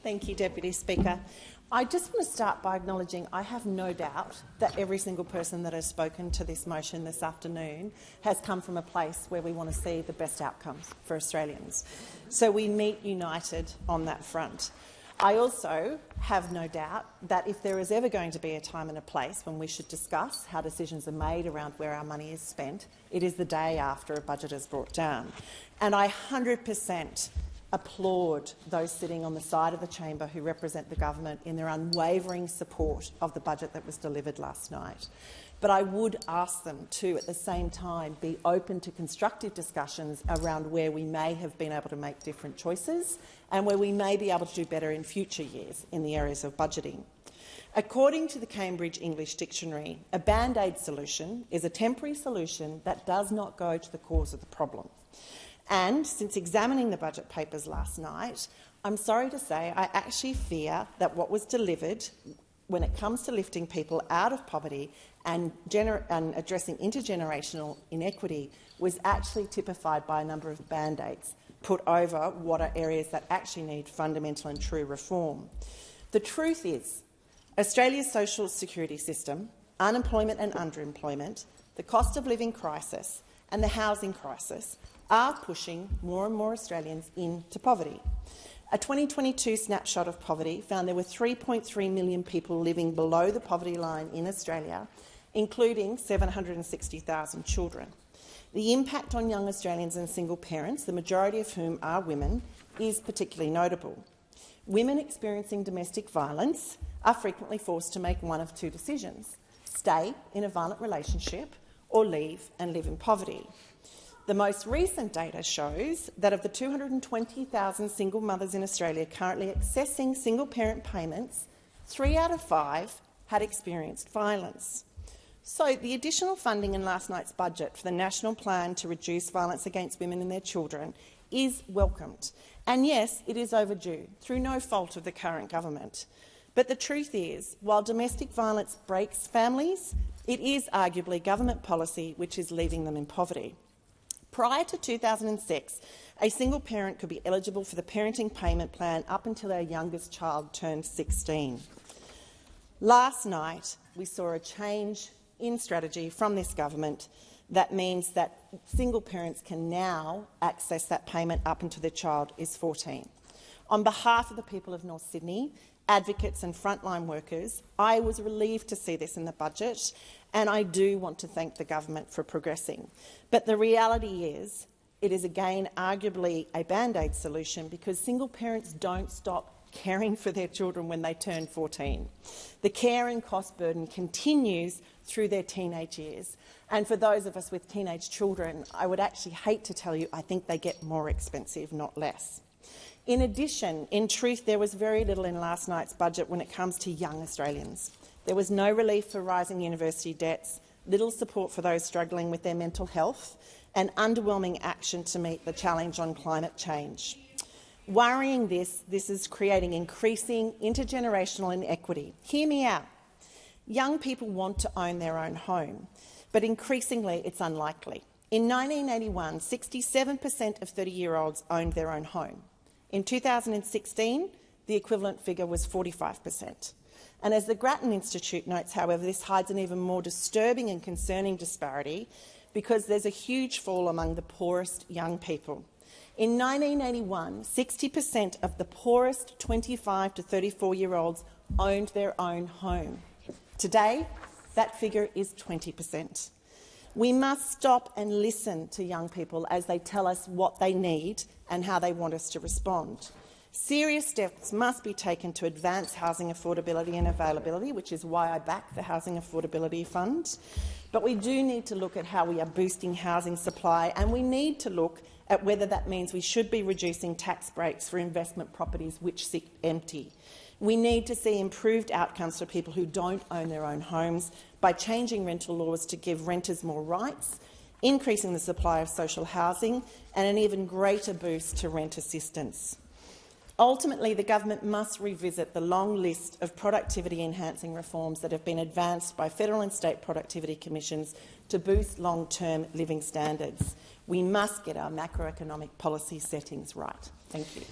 Thank you, Deputy Speaker. I just want to start by acknowledging I have no doubt that every single person that has spoken to this motion this afternoon has come from a place where we want to see the best outcomes for Australians. So we meet united on that front. I also have no doubt that if there is ever going to be a time and a place when we should discuss how decisions are made around where our money is spent, it is the day after a budget is brought down. And I 100% applaud those sitting on the side of the chamber who represent the government in their unwavering support of the budget that was delivered last night. But I would ask them to, at the same time, be open to constructive discussions around where we may have been able to make different choices and where we may be able to do better in future years in the areas of budgeting. According to the Cambridge English Dictionary, a band-aid solution is a temporary solution that does not go to the cause of the problem. And since examining the budget papers last night, I'm sorry to say I actually fear that what was delivered when it comes to lifting people out of poverty and addressing intergenerational inequity was actually typified by a number of band-aids put over what are areas that actually need fundamental and true reform. The truth is, Australia's social security system, unemployment and underemployment, the cost of living crisis and the housing crisis are pushing more and more Australians into poverty. A 2022 snapshot of poverty found there were 3.3 million people living below the poverty line in Australia, including 760,000 children. The impact on young Australians and single parents, the majority of whom are women, is particularly notable. Women experiencing domestic violence are frequently forced to make one of two decisions: stay in a violent relationship or leave and live in poverty. The most recent data shows that of the 220,000 single mothers in Australia currently accessing single-parent payments, 3 out of 5 had experienced violence. So the additional funding in last night's budget for the National Plan to Reduce Violence Against Women and Their Children is welcomed. And yes, it is overdue, through no fault of the current government. But the truth is, while domestic violence breaks families, it is arguably government policy which is leaving them in poverty. Prior to 2006, a single parent could be eligible for the parenting payment plan up until their youngest child turned 16. Last night, we saw a change in strategy from this government that means that single parents can now access that payment up until their child is 14. On behalf of the people of North Sydney, advocates and frontline workers, I was relieved to see this in the budget, and I do want to thank the government for progressing. But the reality is, it is again arguably a band-aid solution because single parents don't stop caring for their children when they turn 14. The care and cost burden continues through their teenage years. And for those of us with teenage children, I would actually hate to tell you, I think they get more expensive, not less. In addition, in truth, there was very little in last night's budget when it comes to young Australians. There was no relief for rising university debts, little support for those struggling with their mental health, and underwhelming action to meet the challenge on climate change. Worrying this is creating increasing intergenerational inequity. Hear me out. Young people want to own their own home, but increasingly it's unlikely. In 1981, 67% of 30-year-olds owned their own home. In 2016, the equivalent figure was 45%. And as the Grattan Institute notes, however, this hides an even more disturbing and concerning disparity because there's a huge fall among the poorest young people. In 1981, 60% of the poorest 25 to 34-year-olds owned their own home. Today, that figure is 20%. We must stop and listen to young people as they tell us what they need and how they want us to respond. Serious steps must be taken to advance housing affordability and availability, which is why I back the Housing Affordability Fund. But we do need to look at how we are boosting housing supply, and we need to look at whether that means we should be reducing tax breaks for investment properties which sit empty. We need to see improved outcomes for people who don't own their own homes by changing rental laws to give renters more rights, increasing the supply of social housing and an even greater boost to rent assistance. Ultimately, the government must revisit the long list of productivity-enhancing reforms that have been advanced by federal and state productivity commissions to boost long-term living standards. We must get our macroeconomic policy settings right. Thank you.